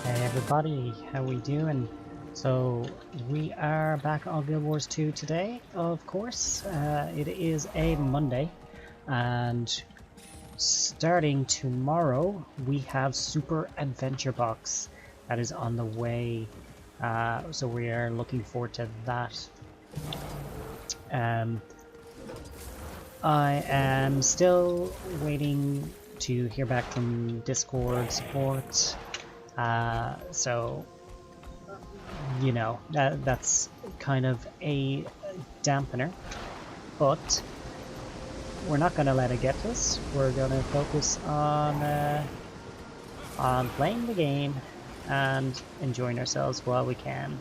Hey everybody, how we doing? So we are back on Guild Wars 2 today, of course. It is a Monday, and starting tomorrow we have Super Adventure Box that is on the way. So we are looking forward to that. I am still waiting to hear back from Discord support. So, you know, that's kind of a dampener, but we're not going to let it get to us. We're going to focus on playing the game and enjoying ourselves while we can.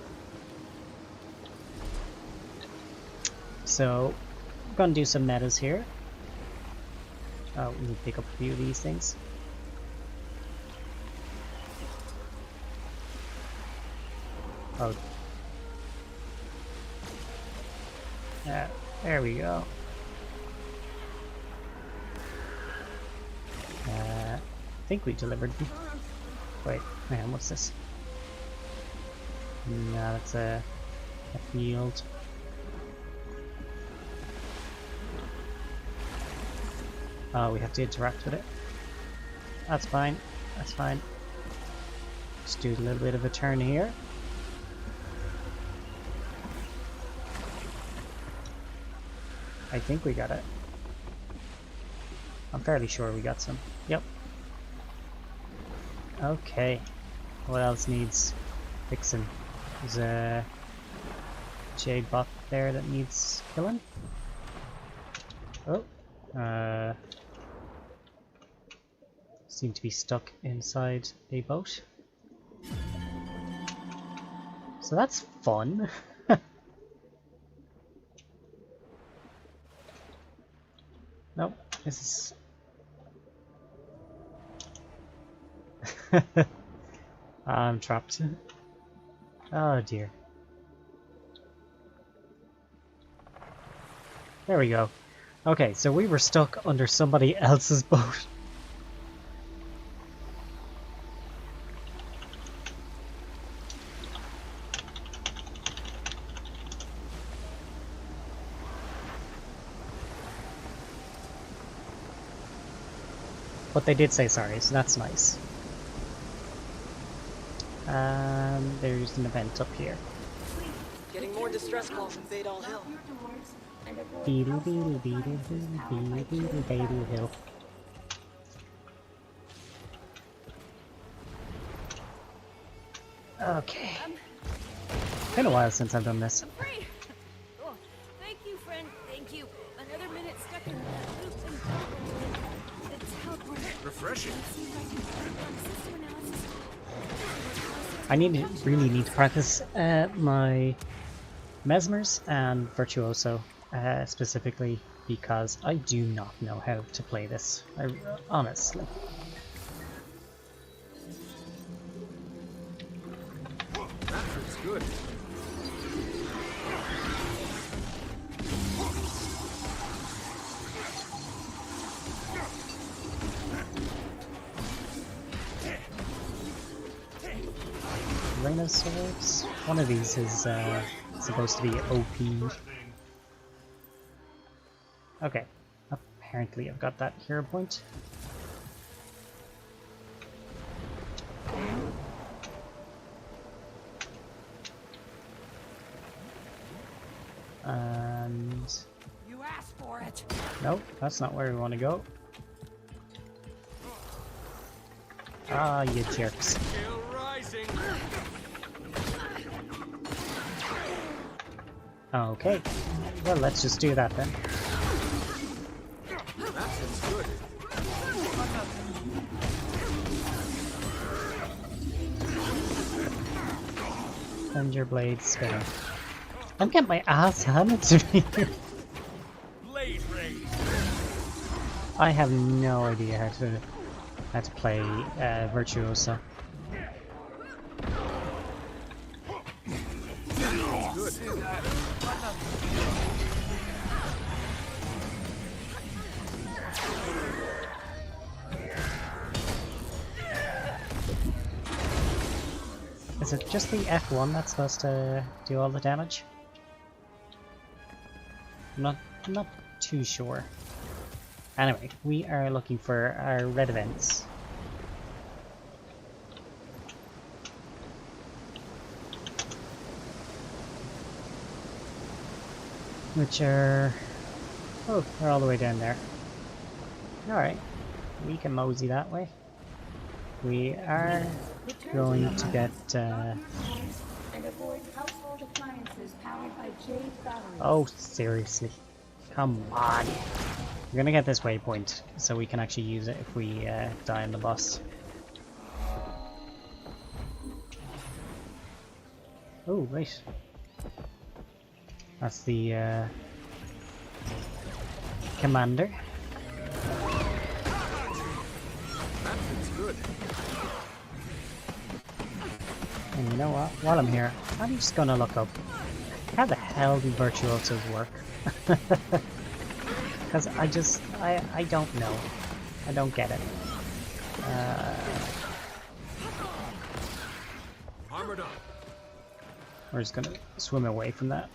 So, we're going to do some metas here. Oh, we need to pick up a few of these things. Oh. There we go. I think we delivered them. Wait, hang on, what's this? No, that's a field. Oh, we have to interact with it. That's fine, that's fine. Just do a little bit of a turn here. I think we got it. I'm fairly sure we got some. Yep. Okay. What else needs fixing? There's a Jade bot there that needs killing. Oh. Seem to be stuck inside a boat. So that's fun. Nope, this is... I'm trapped. Oh dear. There we go. Okay, so we were stuck under somebody else's boat. But they did say sorry, so that's nice. There's an event up here. Getting more distress calls from Baydall Hill. Baydall Hill. Okay. Been a while since I've done this. Oh, thank you, friend. Thank you. Another minute stuck in loops and teleporter. Refreshing. I really need to practice my Mesmers and Virtuoso specifically because I do not know how to play this. Honestly. That feels good. Rain of Swords? One of these is supposed to be OP. Okay. Apparently I've got that hero point. And... You asked for it. nope, that's not where we want to go. Ah, you jerks. Still rising. Okay, well let's just do that then. That feels good. Thunder blade spinner. I'm getting my ass handed to me. Blade rain. I have no idea how to play Virtuoso. Good. Is it just the F1 that's supposed to do all the damage? I'm not too sure. Anyway, we are looking for our red events. Which are... oh, they're all the way down there. Alright, we can mosey that way. We are going to get... oh, seriously. Come on. We're gonna get this waypoint so we can actually use it if we die on the boss. Oh, right. That's the commander. That's good. And you know what? While I'm here, I'm just gonna look up how the hell do virtuosos work? Because I don't know. I don't get it. Armored up. We're just gonna swim away from that.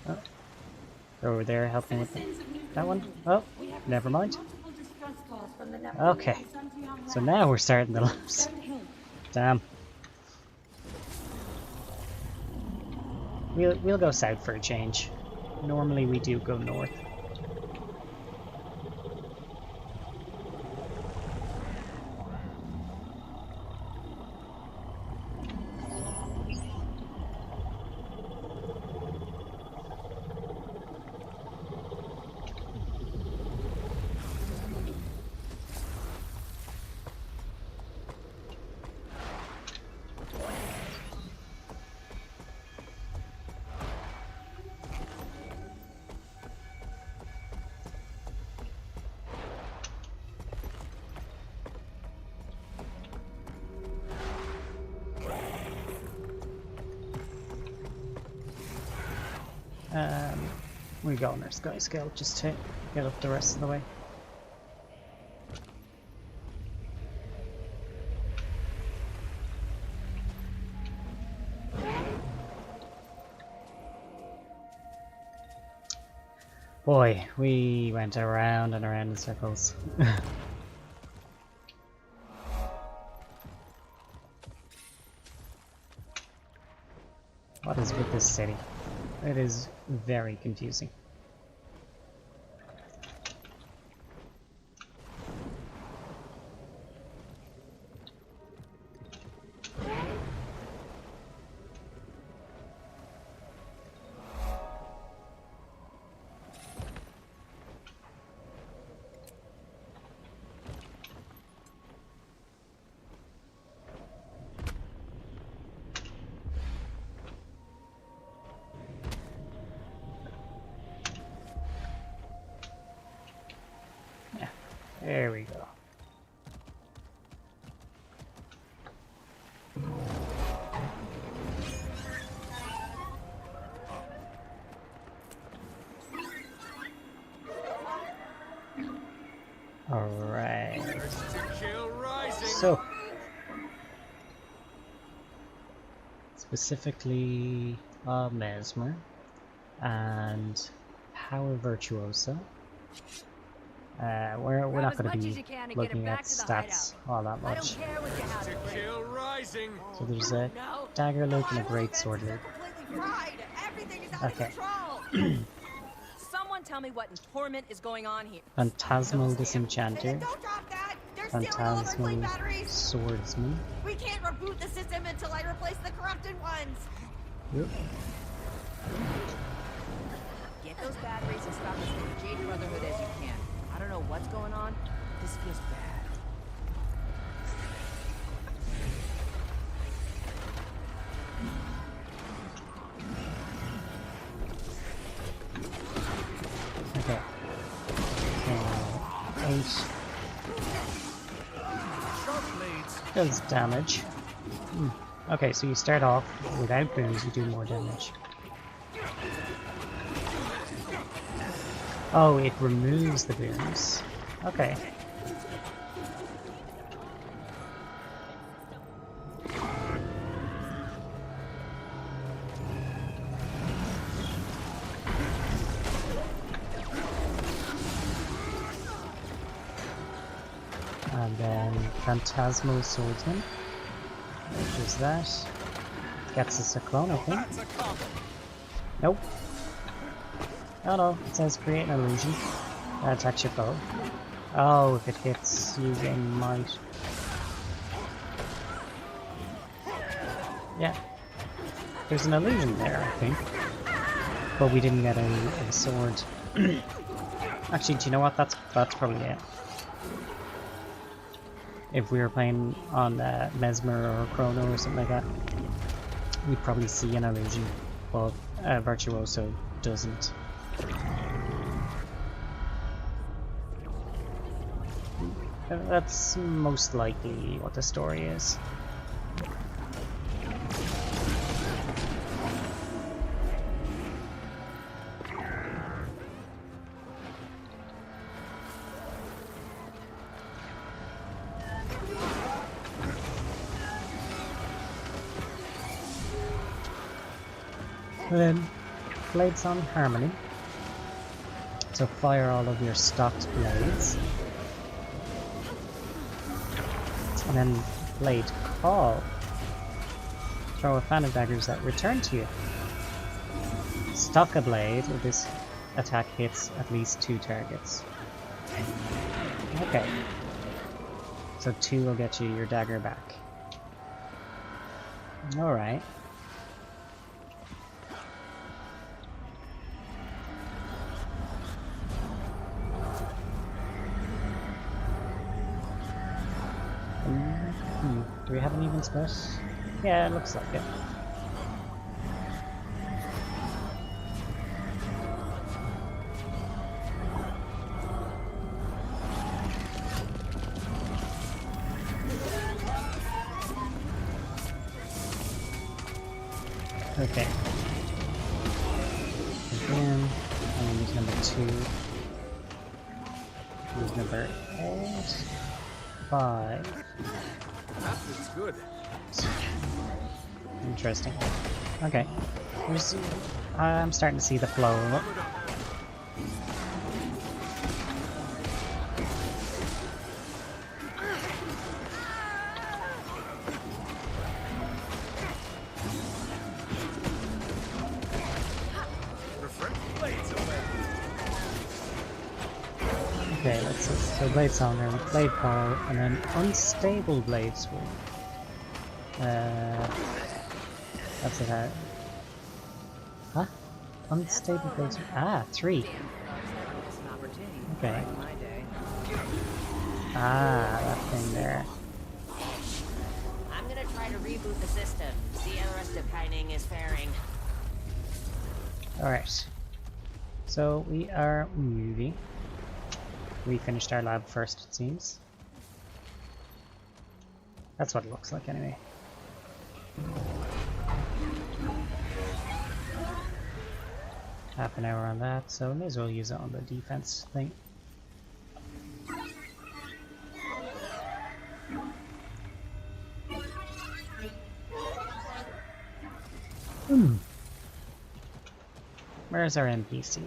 Oh. They're over there helping with that one. Oh, never mind. Okay. So now we're starting to lose. Damn. We'll go south for a change. Normally we do go north. We go on our sky scale just to get up the rest of the way. Boy, we went around and around in circles. What is with this city? It is very confusing. There we go. All right. So, specifically, Mesmer and Power Virtuoso. We're not going to be looking at stats all that much. So there's a dagger loop and a great sword loop. Okay. Someone tell me what in torment is going on here. Phantasmal Disenchanter. Phantasmal Swordsman. We can't reboot the system until I replace the corrupted ones. Yep. Get those batteries and stop as many Jade Brotherhood as you can. I don't know what's going on. This feels bad. Okay. 8 does damage. Okay, so you start off without boons, you do more damage. Oh, it removes the boons. Okay. Phantasmal Swordsman. Which is that. Gets us a clone, I think. Nope. Oh no, it says create an illusion. Attacks your foe. Oh, if it hits using might. Yeah. There's an illusion there, I think. But we didn't get a sword. Actually, do you know what? That's probably it. If we were playing on Mesmer or Chrono or something like that, we'd probably see an illusion, but Virtuoso doesn't. That's most likely what the story is. And then blades on harmony. So fire all of your stocked blades. And then blade call. Throw a fan of daggers that return to you. Stock a blade if this attack hits at least 2 targets. Okay. So 2 will get you your dagger back. Alright. Do we have an even split? Yeah, it looks like it. Okay. Again, I'm gonna use number 2. Use number 8. 5. That looks good. Interesting. Okay. I'm starting to see the flow of it. Armored up. Refresh blades away. Okay, let's see. So blade sounder, blade call, and then unstable blade swing. That's it. Huh? Unstable blade swing. Ah, 3. Okay. Ah, that thing there. I'm gonna try to reboot the system. See how the rest of Kaining is faring. Alright. So we are moving. We finished our lab first, it seems. That's what it looks like anyway. Half an hour on that, so we may as well use it on the defense thing. Where's our NPC?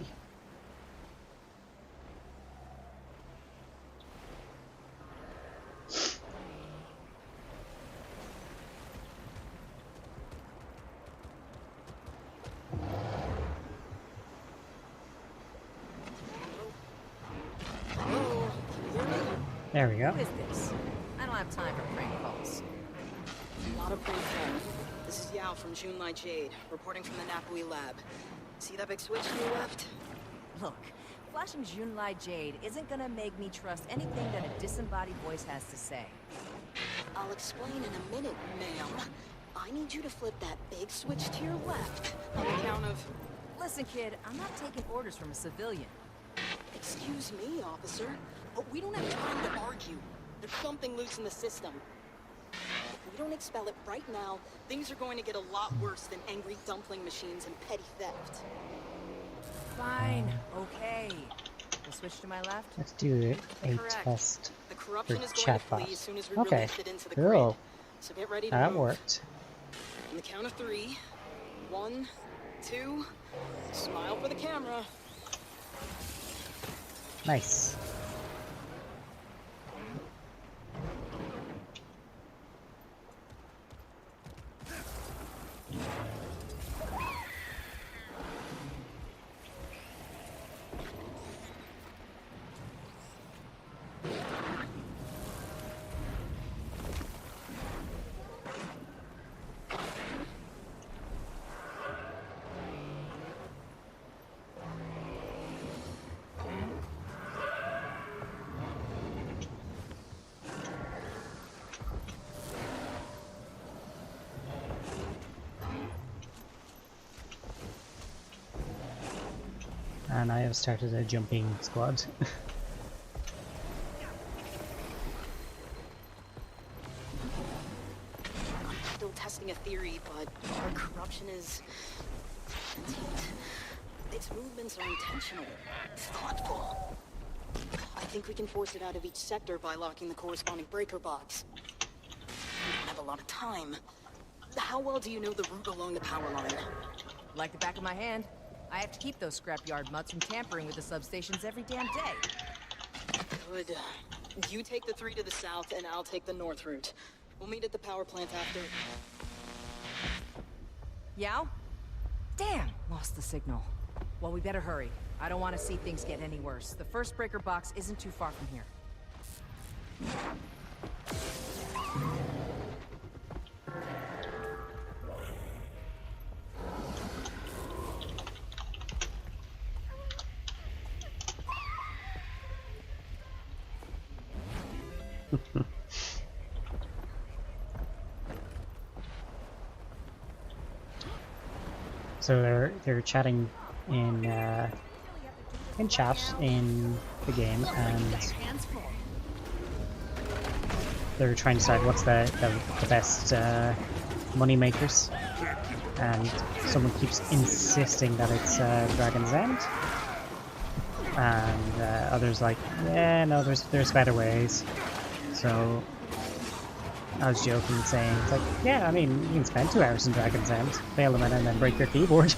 There we go. Who is this? I don't have time for prank calls. A lot of prank calls. This is Yao from Junlai Jade, reporting from the Napui lab. See that big switch to your left? Look, flashing Junlai Jade isn't gonna make me trust anything that a disembodied voice has to say. I'll explain in a minute, ma'am. I need you to flip that big switch to your left on the count of... Listen, kid, I'm not taking orders from a civilian. Excuse me, officer, but we don't have time to argue. There's something loose in the system. If we don't expel it right now, things are going to get a lot worse than angry dumpling machines and petty theft. Fine, okay. The switch to my left? Let's do a Correct. test The for corruption is going to flee chatbot. as soon as we Okay, release it into the grid. cool. So get ready to That move. worked. On the count of 3. 1, 2, smile for the camera. And I have started a jumping squad. I'm still testing a theory, but our corruption is sentient. Its movements are intentional, thoughtful. I think we can force it out of each sector by locking the corresponding breaker box. We don't have a lot of time. How well do you know the route along the power line? Like the back of my hand. I have to keep those scrapyard mutts from tampering with the substations every damn day. Good. You take the 3 to the south, and I'll take the north route. We'll meet at the power plant after. Yow? Damn, lost the signal. Well, we better hurry. I don't want to see things get any worse. The first breaker box isn't too far from here. So they're chatting in chat in the game, and they're trying to decide what's the best money makers. And someone keeps insisting that it's Dragon's End, and others like, yeah, no, there's better ways. So I was joking, saying, it's like, yeah, I mean, you can spend 2 hours in Dragon's End, fail them, and then break your keyboard.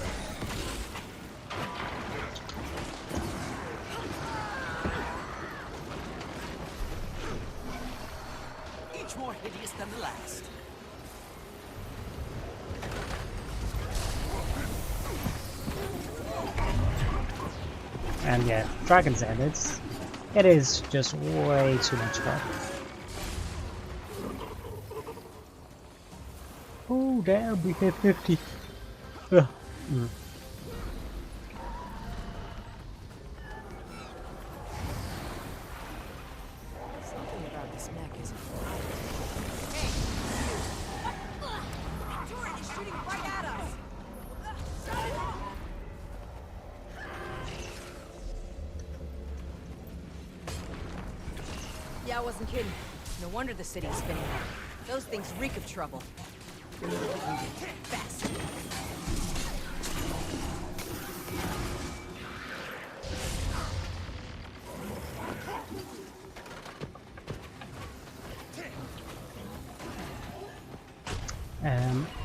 Each more hideous than the last. And yeah, Dragon's End, it is just way too much fun. Oh damn, we hit 50. Ugh. Something about this mech isn't right. Hey! Turret is shooting right at us! Yeah, I wasn't kidding. No wonder the city's spinning out. Those things reek of trouble. Fast.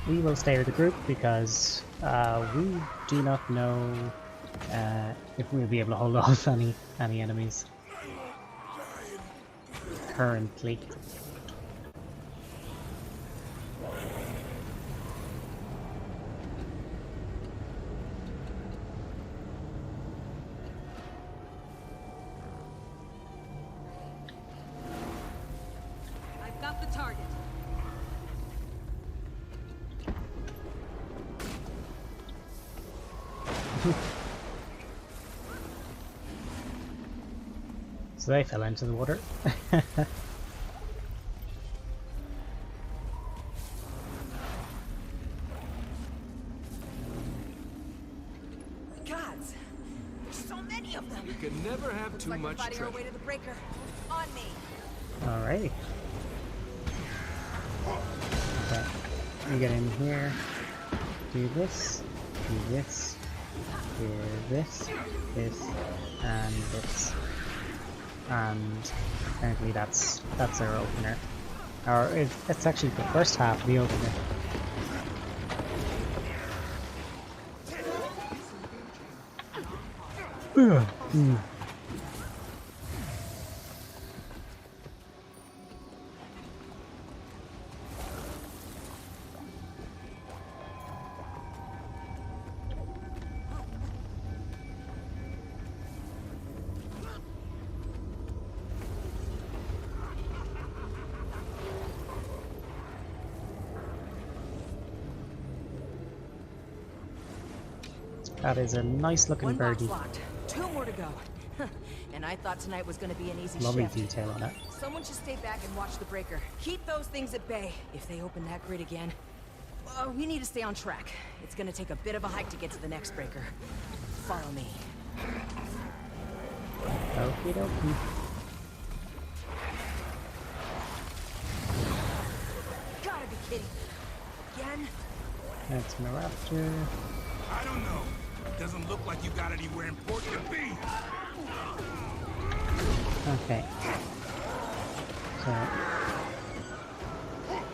We will stay with the group because we do not know if we'll be able to hold off any enemies currently. I've got the target. So they fell into the water. Gods! There's so many of them! You can never have too Looks like we're much fighting our treasure. way to the breaker. On me! Alrighty. Okay. You get in here. Do this. Do this. Do this. This. And this. And apparently that's our opener. Or it's actually the first half of the opener. That is a nice looking One box birdie. locked. 2 more to go. And I thought tonight was gonna be an easy Lovely shift. detail on it. Someone should stay back and watch the breaker. Keep those things at bay. If they open that grid again, we need to stay on track. It's gonna take a bit of a hike to get to the next breaker. Follow me. Okie dokie. Gotta be kidding. Again? That's my raptor. I don't know. Doesn't look like you got anywhere important to be. Okay. So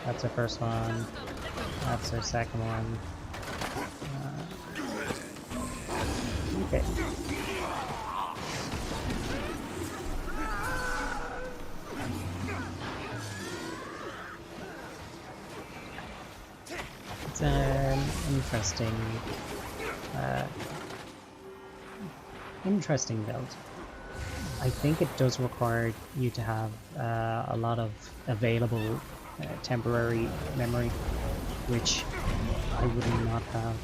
that's our first one. That's our second one. Okay. It's an interesting build. I think it does require you to have a lot of available temporary memory, which I would not have.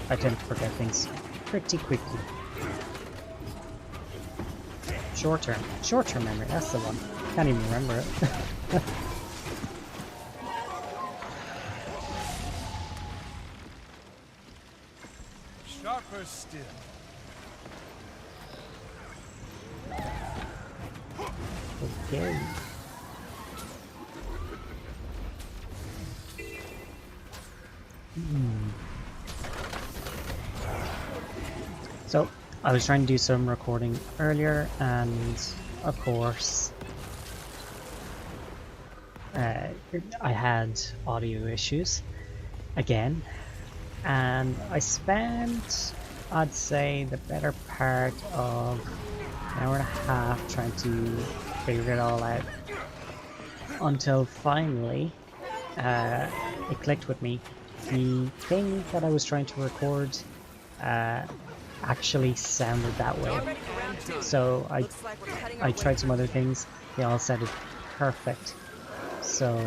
I tend to forget things pretty quickly. Short-term memory, that's the one. Can't even remember it. Sharper still. Okay. So, I was trying to do some recording earlier, and of course, I had audio issues again, and I spent, I'd say, the better part of an hour and a half trying to figure it all out until finally it clicked with me. The thing that I was trying to record actually sounded that way. So I tried some other things, they all sounded perfect. So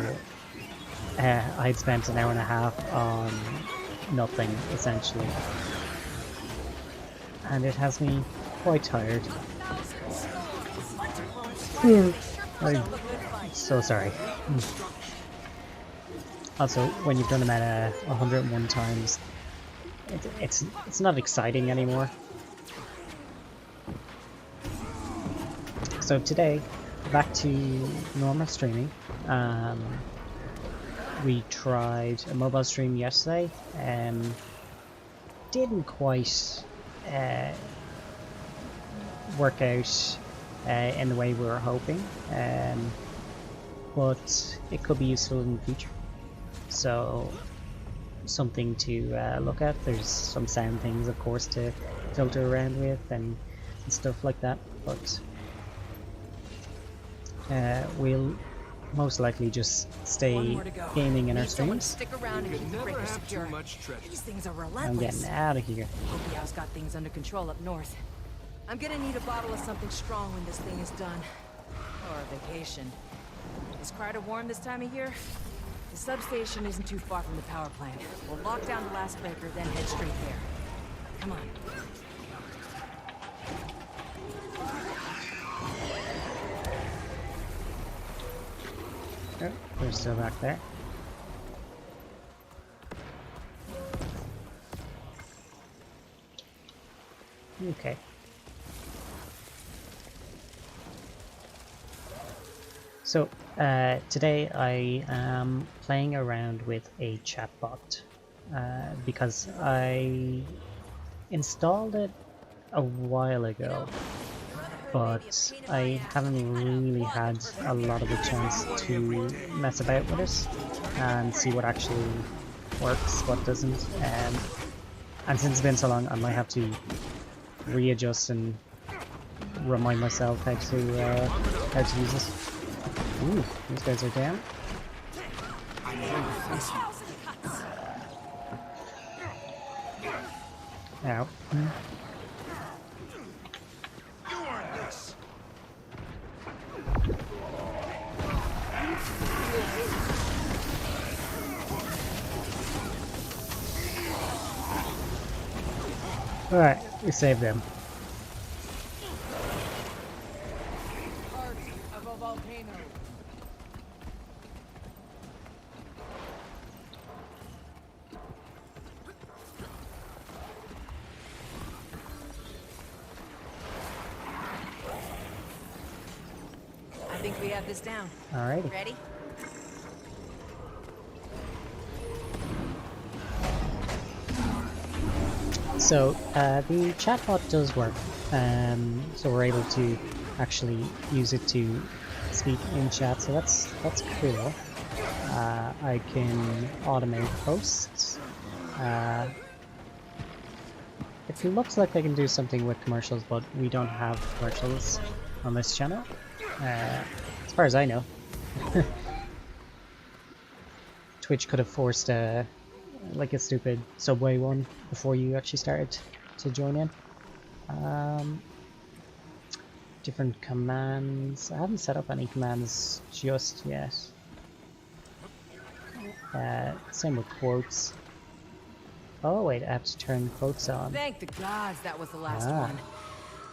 I had spent an hour and a half on nothing, essentially. And it has me quite tired. I'm so sorry. Also, when you've done them at 101 times, it's not exciting anymore. So today, back to normal streaming. We tried a mobile stream yesterday, and didn't quite work out in the way we were hoping, but it could be useful in the future. So something to look at. There's some sound things, of course, to filter around with and stuff like that, but we'll most likely just stay gaming in our streams. Stick around and keep the breaker secure. These things are relentless. I'm getting out of here. Opiau's got things under control up north. I'm gonna need a bottle of something strong when this thing is done. Or a vacation. Is Crider warm this time of year? The substation isn't too far from the power plant. We'll lock down the last breaker, then head straight there. Come on. Oh, they're still back there. Okay. So, today I am playing around with a chatbot because I installed it a while ago, but I haven't really had a lot of a chance to mess about with it and see what actually works, what doesn't, and since it's been so long, I might have to readjust and remind myself how to use it. Ooh, these guys are down. Ow. Alright, we saved them. think we have this down. Alrighty. Ready? So the chatbot does work, so we're able to actually use it to speak in chat. So that's cool. I can automate posts. It looks like I can do something with commercials, but we don't have commercials on this channel, as far as I know. Twitch could have forced like a stupid Subway one before you actually started to join in. Different commands. I haven't set up any commands just yet. Same with quotes. Oh wait, I have to turn quotes on. Thank the gods that was the last one.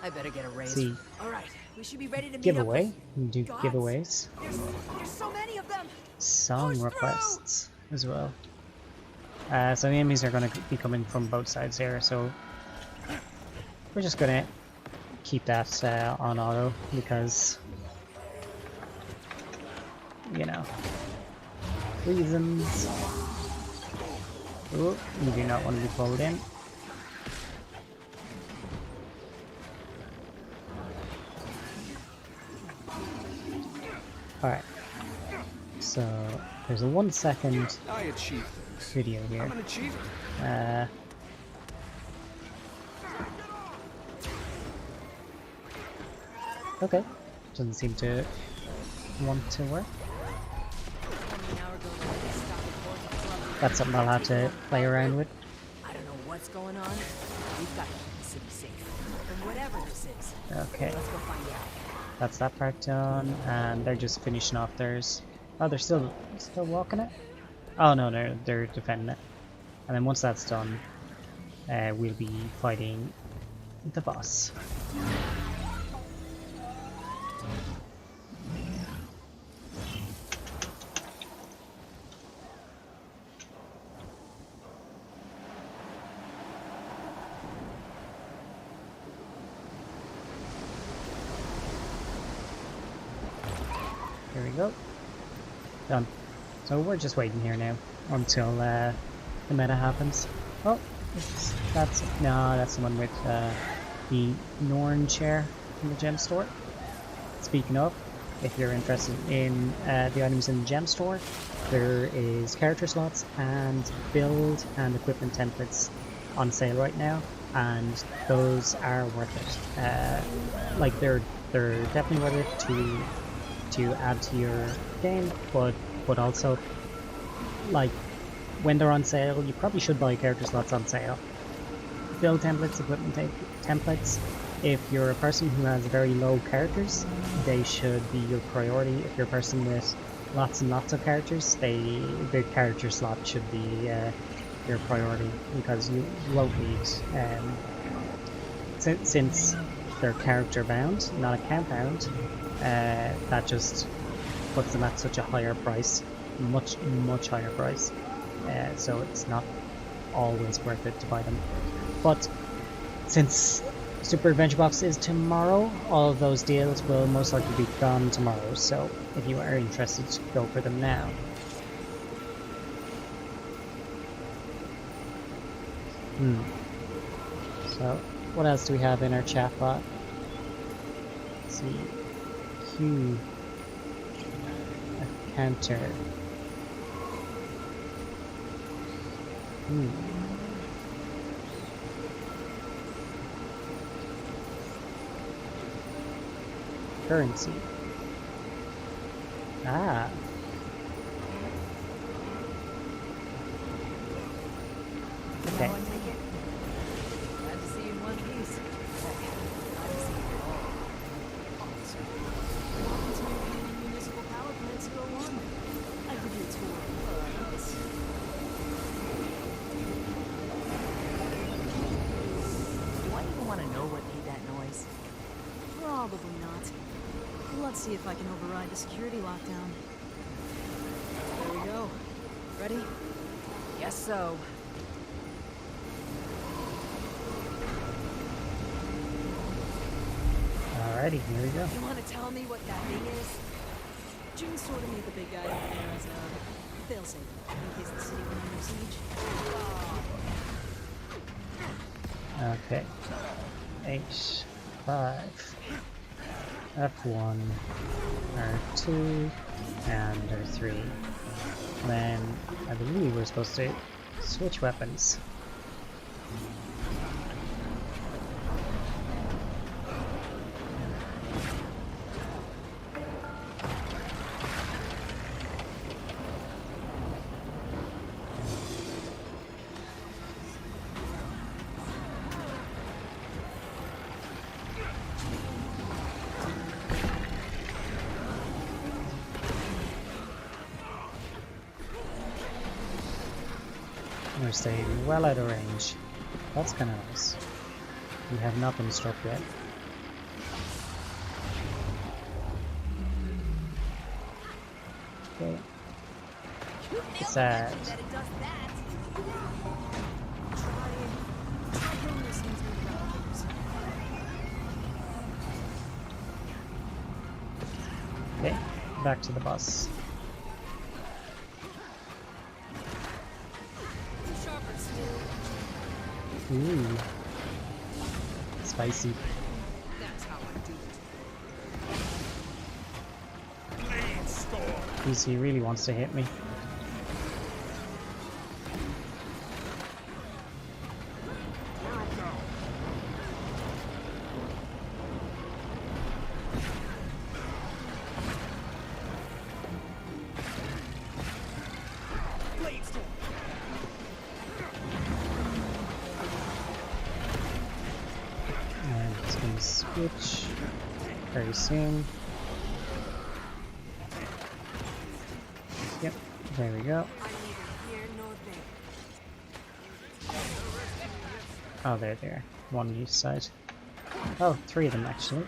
I better get a raise. See, All right, we should be ready to meet giveaway. up You can do gods. giveaways. There's so many of them. Song Push through! requests as well. So the enemies are going to be coming from both sides here, so we're just going to keep that on auto because, you know, reasons. Ooh, you do not want to be pulled in. Alright, so there's a 1 second I achieve things. video here. I'm an achiever. Okay, doesn't seem to want to work. That's something I'll have to play around with. I don't know what's going on. We've got to keep the city safe from whatever this is. Okay, Let's go find out. that's that part done, and they're just finishing off theirs. Oh, they're still walking it? Oh no, they're defending it. And then once that's done, we'll be fighting the boss. Here we go. Done. So we're just waiting here now until the meta happens. Oh, that's the one with the Norn chair from the gem store. Speaking of, if you're interested in the items in the gem store, there is character slots and build and equipment templates on sale right now, and those are worth it. Like they're definitely worth it to add to your game, but also, like, when they're on sale, you probably should buy character slots on sale. Build templates, equipment templates. If you're a person who has very low characters, they should be your priority. If you're a person with lots and lots of characters, the character slot should be your priority, because you won't need, since they're character bound, not account bound. That just puts them at such a higher price, much higher price, so it's not always worth it to buy them. But since Super Adventure Box is tomorrow, all of those deals will most likely be gone tomorrow, so if you are interested, go for them now. So what else do we have in our chat bot? Let's see. Q a counter. Currency. Ah. Okay. Glad to see you in one piece. Glad to see you all. Officer. Municipal power plants go on. I give you a tour. Do I even want to know what made that noise? Probably not. Let's see if I can override the security lockdown. There we go. Ready? Guess so. Alrighty, here we go. You want to tell me what that thing is? June sort of made the big guy over there as a failsafe in case the city went under siege. Okay. H, 5, F1, R2, and R3. Then I believe we're supposed to switch weapons. We're staying well out of range. That's kind of nice. We have not been struck yet. Okay. SAB. Okay, back to the bus. Ooh. Spicy. That's how I do it. Blade storm. He really wants to hit me. Blade storm. And it's gonna switch very soon. Yep, there we go. Oh, there. One on each side. Oh, 3 of them actually.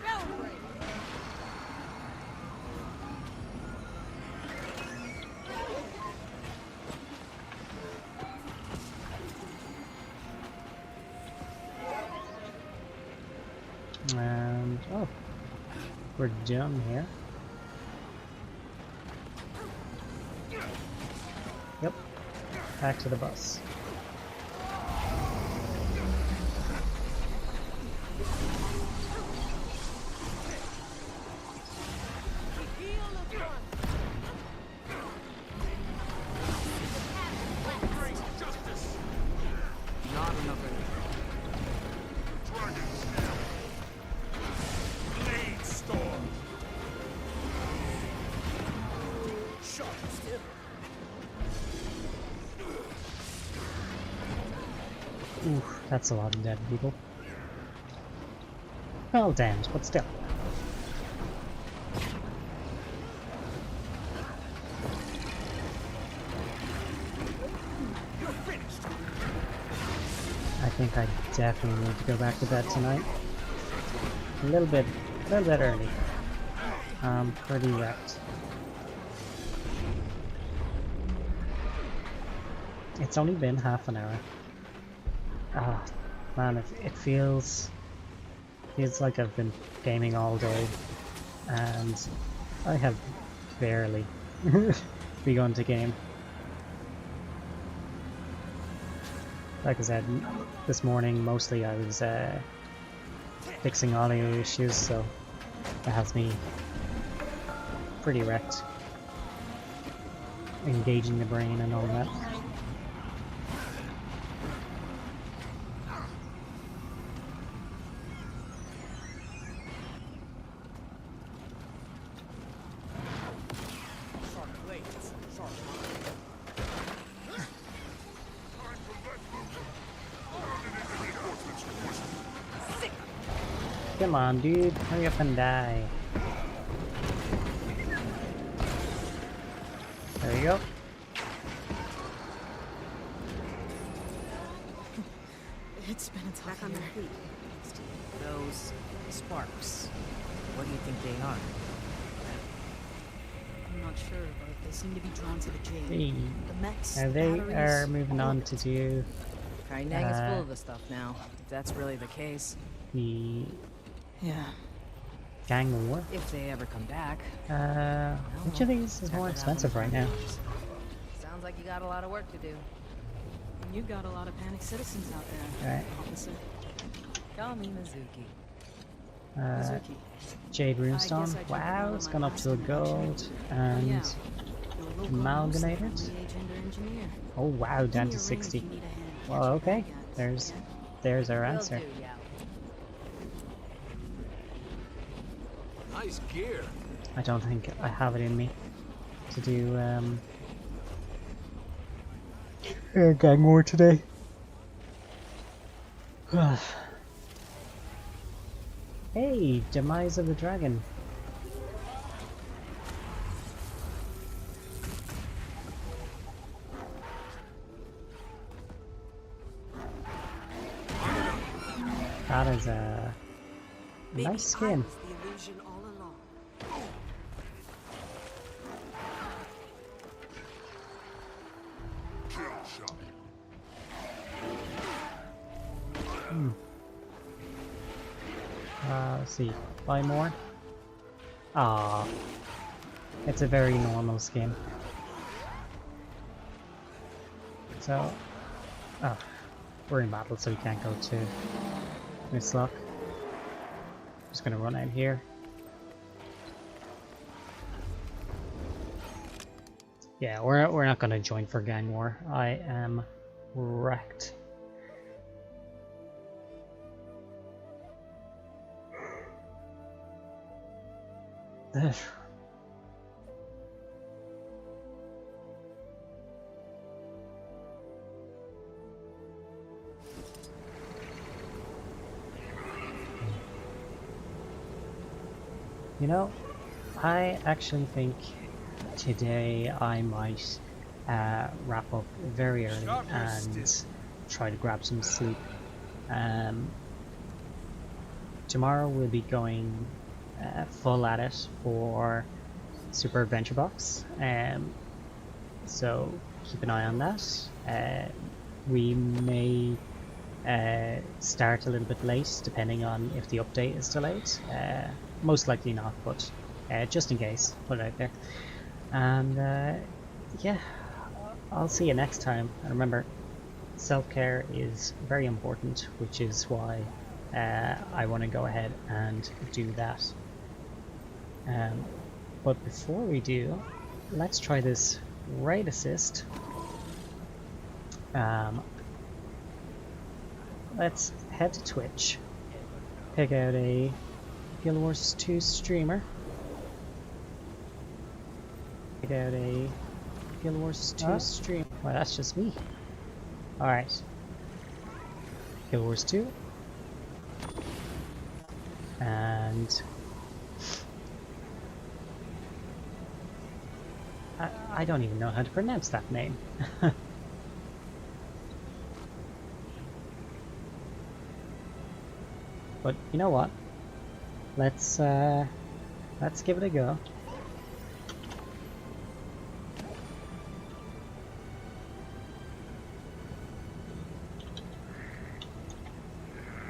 And oh, we're done here. Yep, back to the bus. Not another. Blade storm. Sharp still. Ooh, that's a lot of dead people. Well damned, but still. You're finished. I think I definitely need to go back to bed tonight. A little bit early. I'm pretty wrecked. It's only been half an hour. Ah, man, it feels like I've been gaming all day, and I have barely begun to game. Like I said, this morning mostly I was fixing audio issues, so that has me pretty wrecked. Engaging the brain and all that. Sharp blades. Sharp Come on, dude, hurry up and die. There you go. It's been a tough Back on year. their feet. Those sparks. What do you think they are? I'm not sure, but they seem to be drawn to the jade. Hey. The mechs, Now the they batteries, are moving all on of to it. do Kainag is full of the stuff now, if that's really the case. the Yeah. Gang war. If they ever come back. Which of these is more expensive right now? Sounds like you got a lot of work to do. And you got a lot of panicked citizens out there, Right. officer. Call me Mizuki. Mizuki. Jade I Runestone. guess I jumped the Wow, gun it's on gone my up to a last introduction. gold. Oh, And yeah. Your local amalgamated. mostly friendly agent or engineer. oh wow, Give down me to a ring if 60. you need a hand Well, catching okay. bad guys, There's yeah? there's our Will answer. do, yeah. Nice gear. I don't think I have it in me to do gang war today. Hey, Demise of the Dragon. That is a nice skin. the illusion all along. Let's see. Buy more? Ah, it's a very normal skin. So, oh, we're in battle, so we can't go to Mislock. Just gonna run out here. Yeah, we're not gonna join for gang war. I am wrecked. Ugh. You know, I actually think today I might wrap up very early and try to grab some sleep. Tomorrow we'll be going full at it for Super Adventure Box, so keep an eye on that. We may start a little bit late depending on if the update is delayed. Most likely not, but just in case, put it out there. And yeah, I'll see you next time. And remember, self-care is very important, which is why I want to go ahead and do that. But before we do, let's try this raid assist. Let's head to Twitch, pick out a Guild Wars 2 streamer, pick out a Guild Wars 2 stream. Well, that's just me. Alright. Guild Wars 2. And I don't even know how to pronounce that name. But you know what? Let's give it a go.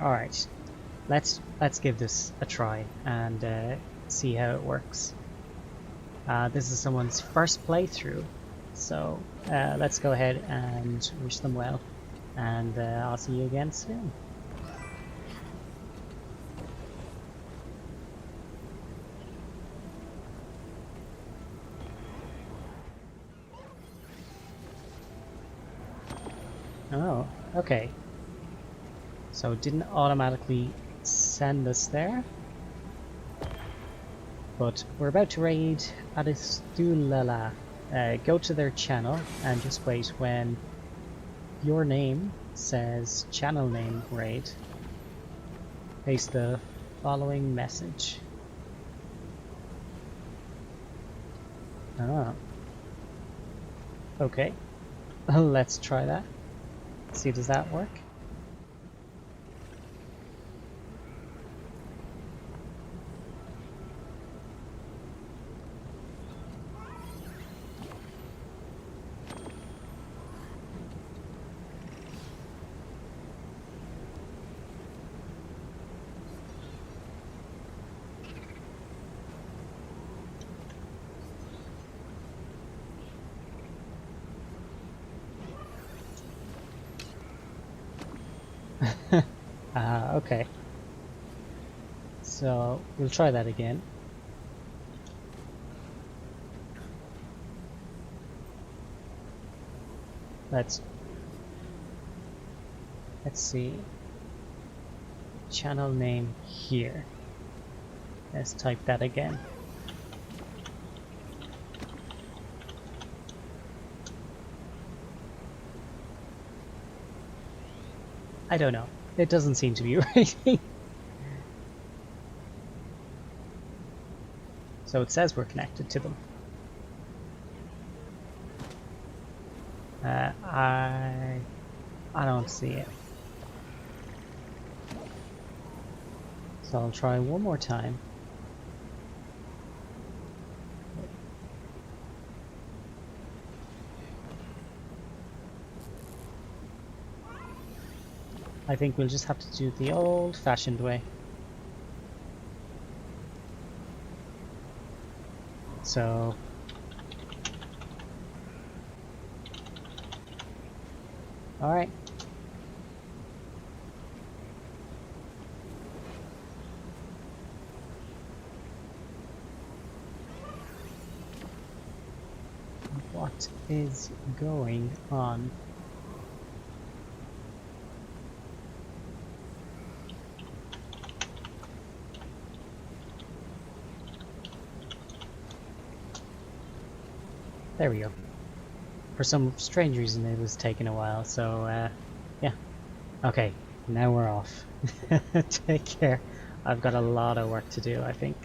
All right, let's give this a try and see how it works. This is someone's first playthrough, so let's go ahead and wish them well, and I'll see you again soon. Oh, okay. So it didn't automatically send us there. But we're about to raid Adistulala. Go to their channel and just wait when your name says channel name raid. Paste the following message. Ah. Okay. Let's try that. See, does that work? Okay. So we'll try that again. Let's see. Channel name here. Let's type that again. I don't know. It doesn't seem to be working. So it says we're connected to them. I don't see it. So I'll try one more time. I think we'll just have to do the old-fashioned way. So all right. What is going on? There we go. For some strange reason it was taking a while, so yeah. Okay, now we're off. Take care. I've got a lot of work to do, I think.